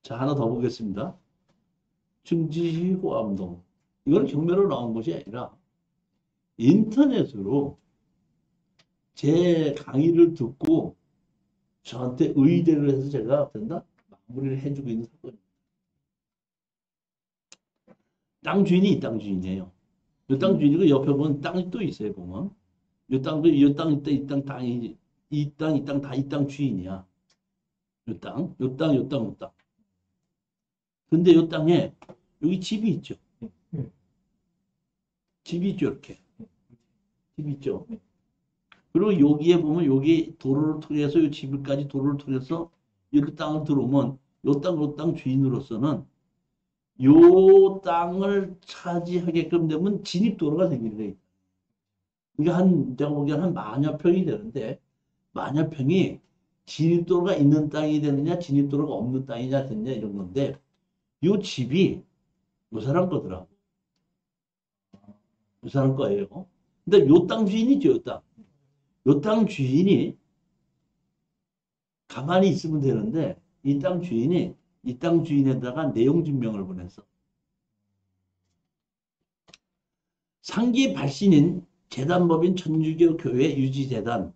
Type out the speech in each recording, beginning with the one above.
자, 하나 더 보겠습니다. 충주시 호암동. 이건 경매로 나온 것이 아니라 인터넷으로 제 강의를 듣고 저한테 의뢰를 해서 제가 된다 마무리를 해주고 있는 사건입니다. 땅 주인이 이 땅 주인이에요. 이 땅 주인이고 옆에 보면 땅이 또 있어요. 보면 이 땅도 이 땅, 이 땅, 땅이 이 땅, 이 땅 다 이 땅 주인이야. 이 땅, 이 땅, 이 땅, 이 땅. 근데 이 땅에 여기 집이 있죠. 집이 있죠, 이렇게. 집이 있죠. 그리고 여기에 보면 여기 도로를 통해서 이 집까지 도로를 통해서 이렇게 땅을 들어오면 요 땅 주인으로서는 요 땅을 차지하게끔 되면 진입도로가 생기는 거예요. 이게 제가 보기엔 한 만여 평이 되는데, 만여 평이 진입도로가 있는 땅이 되느냐, 진입도로가 없는 땅이냐 되느냐 이런 건데, 요 집이 요 사람 거더라고. 요 사람 거예요. 근데 요 땅 주인이죠, 요 땅. 요 땅 주인이 가만히 있으면 되는데, 이 땅 주인이 이 땅 주인에다가 내용 증명을 보냈어. 상기 발신인 재단법인 천주교 교회 유지재단은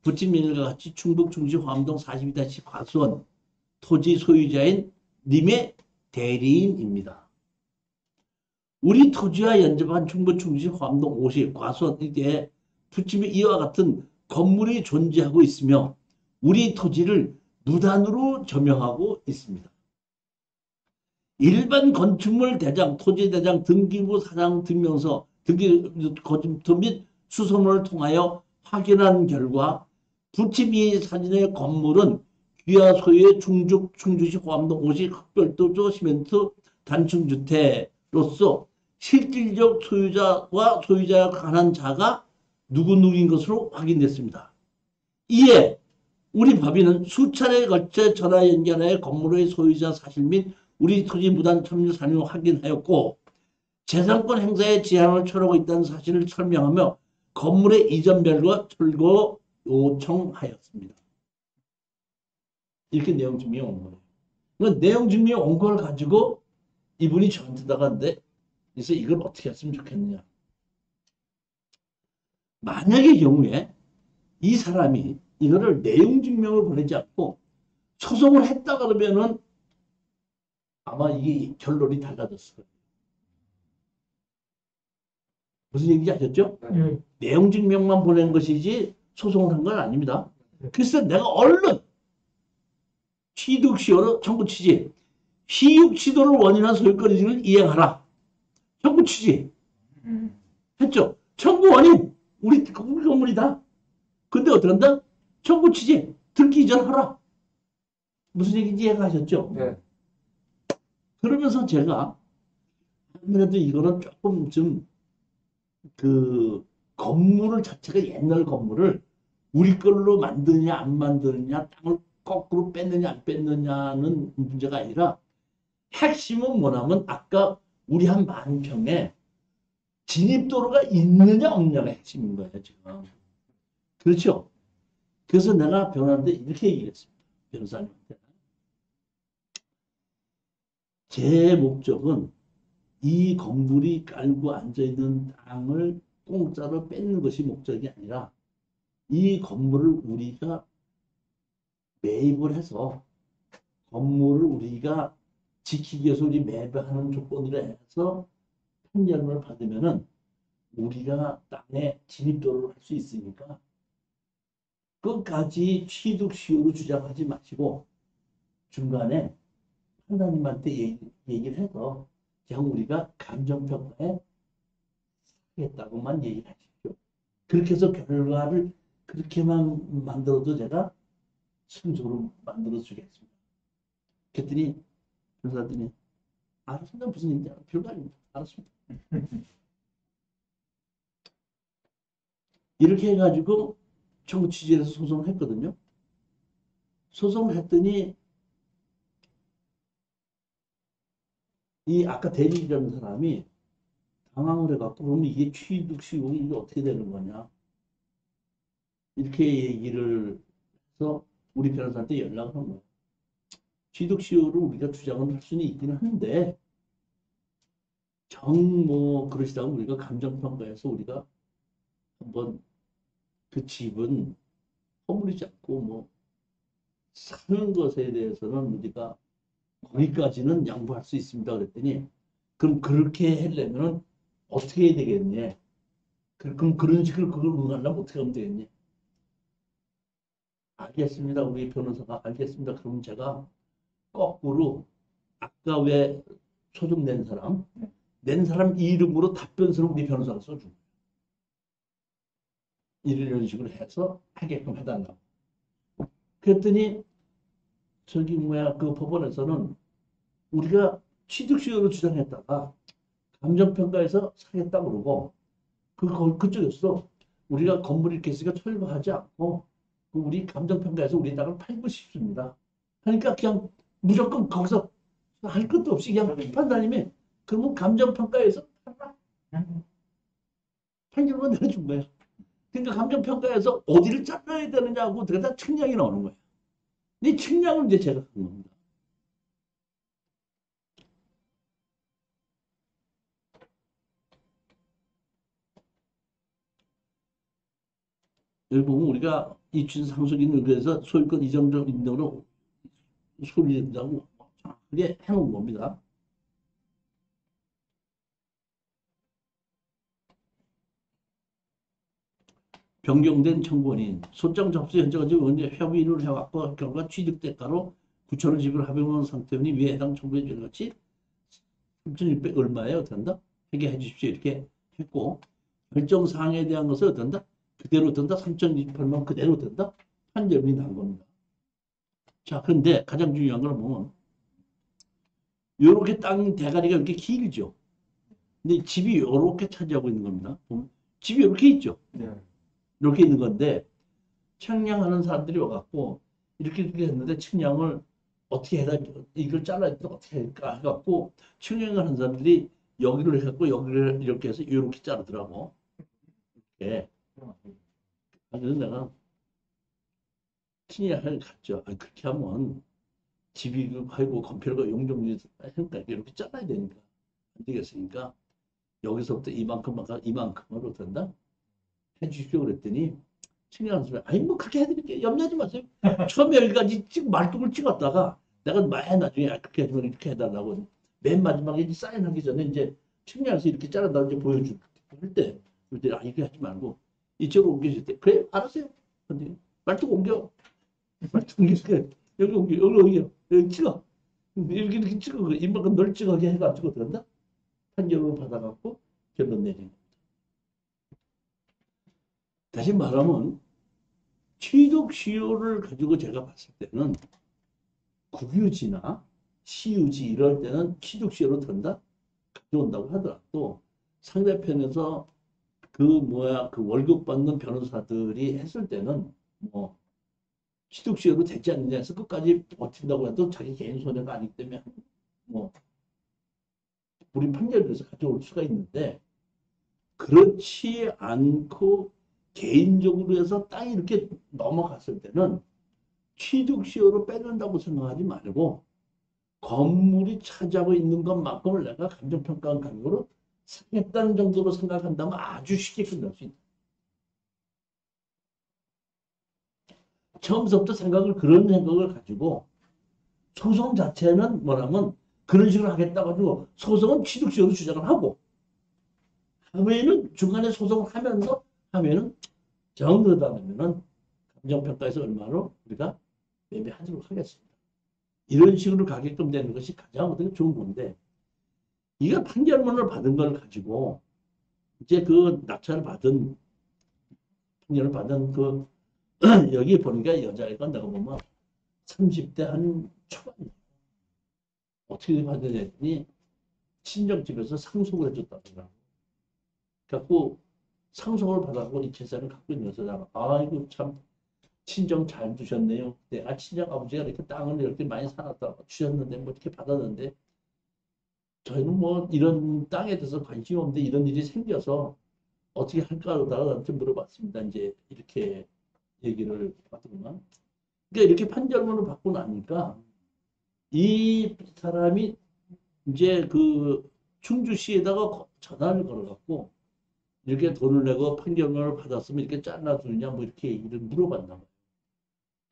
부친명일과 같이 충북 중시 화암동 42-10 과수원 토지 소유자인 님의 대리인입니다. 우리 토지와 연접한 충북 중시 화암동 50 과수원에 부침이 이와 같은 건물이 존재하고 있으며 우리 토지를 무단으로 점용하고 있습니다. 일반 건축물 대장, 토지 대장, 등기부 사장 증명서, 거짓 및 수소문을 통하여 확인한 결과 부침이 사진의 건물은 귀하 소유의 충주시 호암동 50 흑별도조 시멘트 단층주택으로서 실질적 소유자와 소유자에 관한 자가 누구누구인 것으로 확인됐습니다. 이에 우리 법인은 수차례에 걸쳐 전화 연결하여 건물의 소유자 사실 및 우리 토지 무단 점유 사유를 확인하였고 재산권 행사에 제한을 처하고 있다는 사실을 설명하며 건물의 이전 별거 철거 요청하였습니다. 이렇게 내용 증명이 온 거예요. 그 내용 증명이 온 걸 가지고 이분이 저한테 나갔는데 그래서 이걸 어떻게 했으면 좋겠느냐. 만약의 경우에 이 사람이 이거를 내용 증명을 보내지 않고 소송을 했다 그러면은 아마 이게 결론이 달라졌을 거예요. 무슨 얘기인지 아셨죠? 내용 증명만 보낸 것이지 소송을 한 건 아닙니다. 그래서 내가 얼른 취득시효로 청구 취지, 시육 시도를 원인한 소유권을 이행하라. 청구 취지 했죠. 청구 원인 우리 건물이다. 근데 어떻게 한다? 청구 취지 듣기 이전 하라. 무슨 얘기인지 이해가셨죠? 네. 그러면서 제가 아무래도 이거는 조금 좀 그 건물을 자체가 옛날 건물을 우리 걸로 만드느냐 안 만드느냐 땅을 거꾸로 뺐느냐 안 뺐느냐는 문제가 아니라 핵심은 뭐냐면 아까 우리 한 만 평에 진입도로가 있느냐 없느냐가 핵심인 거예요 지금. 그렇죠? 그래서 내가 변호사한테 이렇게 얘기했습니다. 변호사님한테. 제 목적은 이 건물이 깔고 앉아있는 땅을 공짜로 뺏는 것이 목적이 아니라 이 건물을 우리가 매입을 해서 건물을 우리가 지키기 위해서 우리 매입하는 조건으로 해서 판결을 받으면은 우리가 땅에 진입도로를 할 수 있으니까 끝까지 취득시효로 주장하지 마시고 중간에 판사님한테 얘기를 해서 그냥 우리가 감정평가에 하겠다고만 얘기를 하십시오. 그렇게 해서 결과를 그렇게만 만들어도 제가 승소로 만들어 주겠습니다. 그랬더니 변호사들이 알았습니다. 무슨 얘기인지 별거 아닙니다. 알았습니다. 이렇게 해가지고 청구 취지에서 소송을 했거든요. 소송을 했더니 이 아까 대리라는 사람이 당황을 해갖고 그러면 이게 취득시효이 이게 어떻게 되는 거냐 이렇게 얘기를 해서 우리 변호사한테 연락을 한 거예요. 취득시효를 우리가 주장을 할 수는 있기는 한데, 그러시다고 우리가 감정평가해서 우리가 한번 그 집은 허물이지 않고 사는 것에 대해서는 우리가 거기까지는 양보할 수 있습니다. 그랬더니, 그럼 그렇게 하려면 어떻게 해야 되겠니? 그럼 그런 식으로 그걸 응하려면 어떻게 하면 되겠니? 알겠습니다. 우리 변호사가 알겠습니다. 그럼 제가 거꾸로 아까 왜 소송 낸 사람 이름으로 답변서를 우리 변호사가 써주고 이런 식으로 해서 하게끔 해달라고. 그랬더니 그 법원에서는 우리가 취득시효를 주장했다가 감정평가에서 사겠다 그러고 그쪽에서 우리가 건물이 이렇게 있으니까 철거하지 않고 우리 감정평가에서 우리 땅을 팔고 싶습니다. 그러니까 그냥 무조건 거기서 할 것도 없이 그냥 판단님이 그러면 감정평가에서 판결만 내려준 거예요. 그러니까 감정평가에서 어디를 잘라야 되느냐고 그러다 측량이 나오는 거예요. 이 측량을 이제 제가 한 겁니다. 여기 보면 우리가 이취 상속인 그래서 소유권 이전적 인도로 소리낸다고 정확하게 해놓은 겁니다. 변경된 청구원인 소장 접수 현재까지 언제 협의를 해왔고 결과 취득 대가로 9,000원 지불 합의한 상태니 위에 해당 청구에 같이 3,600 얼마예요? 어떤다? 회계해 주십시오. 이렇게 했고 결정 사항에 대한 것을 어떤다? 그대로 된다. 3,028만 그대로 된다. 판결이 난 겁니다. 자, 그런데 가장 중요한 걸 보면 이렇게 땅 대가리가 이렇게 길죠. 근데 집이 이렇게 차지하고 있는 겁니다. 집이 이렇게 있죠. 네. 이렇게 있는 건데 측량하는 사람들이 와갖고 이렇게 했는데 측량을 어떻게 해야 이걸 잘라야 돼 어떻게 할까 해갖고 측량을 하는 사람들이 여기를 해갖고 여기를 이렇게 해서 이렇게 자르더라고. 이렇게. 그래서 내가 측량을 갔죠. 그렇게 하면 집이 하고 건폐가 용적률에서 그러니까 이렇게 잘라야 되니까 안 되겠으니까 여기서부터 이만큼으로 된다 해주십시오 그랬더니 측량하는 사람이 아니 그렇게 해드릴게요. 염려하지 마세요. 처음에 여기까지 말뚝을 찍었다가 내가 맨 나중에 그렇게 해주면 이렇게 해달라고 맨 마지막에 사인하기 전에 이제 측량해서 이렇게 자른다고 이제 보여줄 때 이렇게 하지 말고 이쪽으로 옮겨줄 때 그래 알았어요. 근데 말뚝 옮겨. 말뚝 옮겨. 여기 옮겨. 여기 찍어. 이렇게 찍어. 이만큼 널찍하게 해가지고 된다. 판결을 받아갖고 결론 내린 겁니다. 다시 말하면 취득시효를 가지고 제가 봤을 때는 국유지나 시유지 이럴 때는 취득시효로 든다 가져온다고 하더라도 상대편에서 그 월급 받는 변호사들이 했을 때는 취득시효로 되지 않느냐 해서 끝까지 버틴다고 해도 자기 개인 손해가 아니기 때문에 우리 판결에서 가져올 수가 있는데 그렇지 않고 개인적으로 해서 땅이 이렇게 넘어갔을 때는 취득시효로 빼낸다고 생각하지 말고 건물이 차지하고 있는 것만큼을 내가 감정평가한 가격으로 사겠다는 정도로 생각한다면 아주 쉽게 끝날 수 있다. 처음부터 그런 생각을 가지고 소송 자체는 뭐냐면 그런 식으로 하겠다고 가지고 소송은 취득시효로 주장을 하고 하면은 중간에 소송을 하면은 정그러다면은 감정평가에서 얼마로 우리가 매매하도록 하겠습니다. 이런 식으로 가게끔 되는 것이 가장 어떻게 좋은 건데 이거 판결문을 받은 걸 가지고 이제 그 낙찰을 받은 판결을 받은 여기 보니까 여자애가 내가 보면 30대 한 초반이에요. 어떻게 받으냐 했더니 친정집에서 상속을 해줬다더라고. 갖고 상속을 받아고 이 재산을 갖고 있는 여자가 아이고 참 친정 잘 두셨네요. 내가 친정 아버지가 이렇게 땅을 이렇게 많이 사놨다 주셨는데 이렇게 받았는데 저희는 이런 땅에 대해서 관심이 없는데 이런 일이 생겨서 어떻게 할까 하다가 나한테 물어봤습니다. 이제 이렇게. 얘기를 하더구만. 그러니까 이렇게 판결문을 받고 나니까 이 사람이 이제 그 충주시에다가 전화를 걸어갖고 이렇게 돈을 내고 판결문을 받았으면 이렇게 잘라주느냐 뭐 이렇게 얘기를 물어봤나 봐요.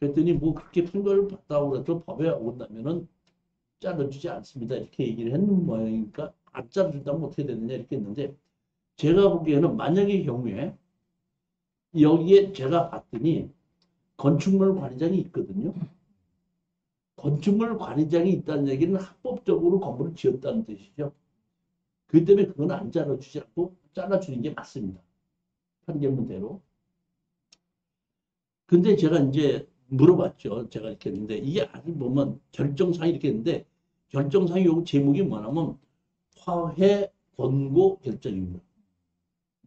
그랬더니 뭐 그렇게 판결을 받다고 해서 법에 어긋나면은 잘라주지 않습니다. 이렇게 얘기를 했는 모양이니까 안 잘라준다면 어떻게 되느냐 이렇게 했는데 제가 보기에는 만약의 경우에 여기에 제가 봤더니 건축물 관리장이 있거든요. 건축물 관리장이 있다는 얘기는 합법적으로 건물을 지었다는 뜻이죠. 그 때문에 그건 안 잘라주지 않고 잘라주는 게 맞습니다. 판결문대로. 근데 제가 이제 물어봤죠. 제가 이렇게 했는데 이게 아주 보면 결정사항이 이렇게 했는데 결정사항이 요 제목이 뭐냐면 화해 권고 결정입니다.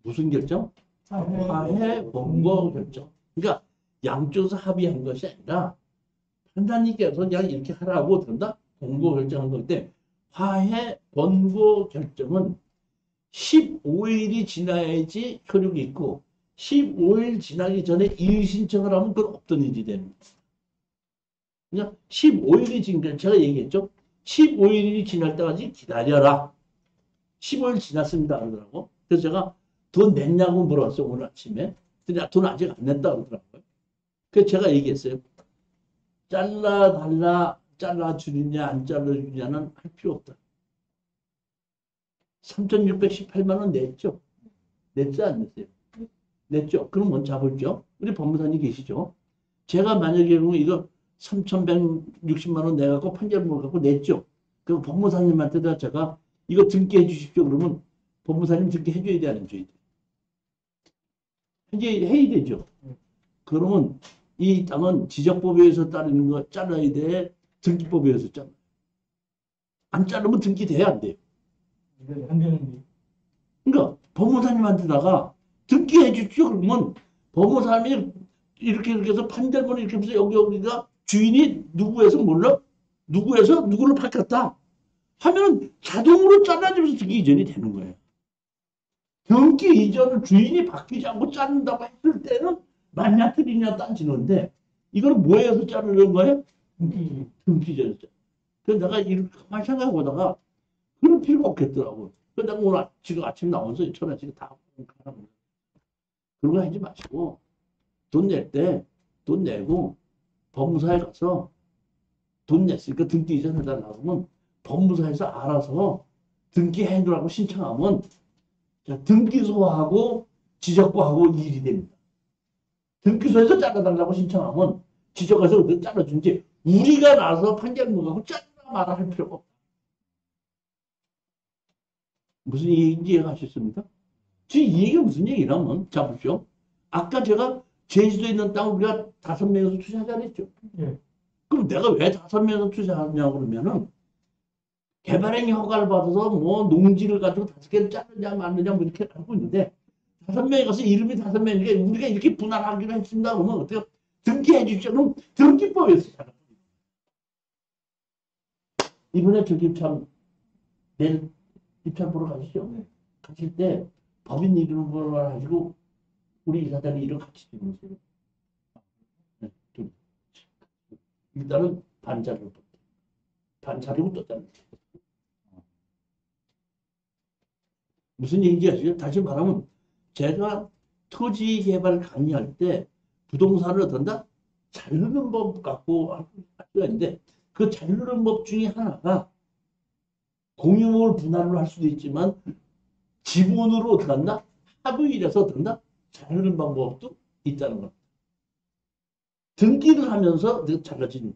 무슨 결정? 화해 권고 결정. 그러니까 양쪽에서 합의한 것이 아니라 판사님께서 그냥 이렇게 하라고 된다? 권고 결정한 거기 때문에 화해 권고 결정은 15일이 지나야지 효력이 있고 15일 지나기 전에 이의 신청을 하면 그건 없던 일이 됩니다. 그냥 15일이 지금 제가 얘기했죠. 15일이 지날 때까지 기다려라. 15일 지났습니다 그러더라고. 그래서 제가 돈 냈냐고 물어봤어요 오늘 아침에. 근데 돈 아직 안 냈다 그러더라고요. 그래서 제가 얘기했어요. 잘라주느냐 안 잘라주느냐는 할 필요 없다. 3,618만 원 냈죠. 냈지 안 냈어요? 냈죠. 그럼 먼저 잡을죠. 우리 법무사님 계시죠. 제가 만약에 이거 3,160만 원 내갖고 판결문 갖고 냈죠. 그 법무사님한테다 제가 이거 등기해 주십시오. 그러면 법무사님 등기해 줘야 돼, 안 줘야 돼? 해야 되죠. 그러면 이 땅은 지적법에 의해서 따르는 거 잘라야 돼. 등기법에 의해서 잘라. 안 자르면 등기돼야 안 돼요. 그러니까 법무사님한테다가 등기해 주십시오. 그러면 법무사님이 이렇게 해서 판결문을 이렇게 해서 여기가 주인이 누구에서 몰라? 누구에서 누구를 바뀌었다 하면 자동으로 잘라주면서 등기 이전이 되는 거예요. 등기 이전을 주인이 바뀌지 않고 자른다고 했을 때는 맞냐 틀리냐 따지는데 이거는 뭐에서 자르는 거예요? 등기 이전에서. 그래서 내가 이렇게 가만히 생각해보다가 그럴 필요가 없겠더라고. 그래서 내가 오늘 지금 아침에 나와서 전화지금 다 그런 거 하지 마시고 돈 낼 때 돈 내고 법무사에 가서 돈 냈으니까 등기 이전 해달라고 하면 법무사에서 알아서 등기해놓으라고 신청하면 등기소하고 지적부하고 일이 됩니다. 등기소에서 잘라달라고 신청하면 지적에서 잘라준지 우리가 나서 판결문하고 잘라 말아 할 필요가 없다. 무슨 얘기인지 이해가셨습니까? 지금 이 얘기가 무슨 얘기냐면 자 보십시오. 아까 제가 제주도에 있는 땅 우리가 5명에서 투자하자 그랬죠. 예. 그럼 내가 왜 5명에서 투자하냐고 그러면은 개발행위 허가를 받아서 뭐 농지를 가지고 5개를 자르냐 마느냐 뭐 이렇게 알고 있는데 5명에 가서 이름이 5명이니까 우리가 이렇게 분할하기로 했습니다. 그러면 어떻게 등기해 주십시오. 그럼 등기법에서 잘라. 이번에 저기 참 내일 입찰 보러 가시죠. 네. 가실 때 법인 이름을 가지고 우리 이사장이 이름 같이 주세요. 네, 일단은 반자료고 떴다는 무슨 얘기인지 아시죠? 다시 말하면 제가 토지 개발 강의할 때 부동산을 어떤다? 자르는 법 갖고 할 수가 있는데 그 자르는 법 중에 하나가 공유물 분할을 할 수도 있지만 지분으로 어떻게 한다? 합의해서 어떻게 한다? 자르는 방법도 있다는 겁니다. 등기를 하면서 잘라진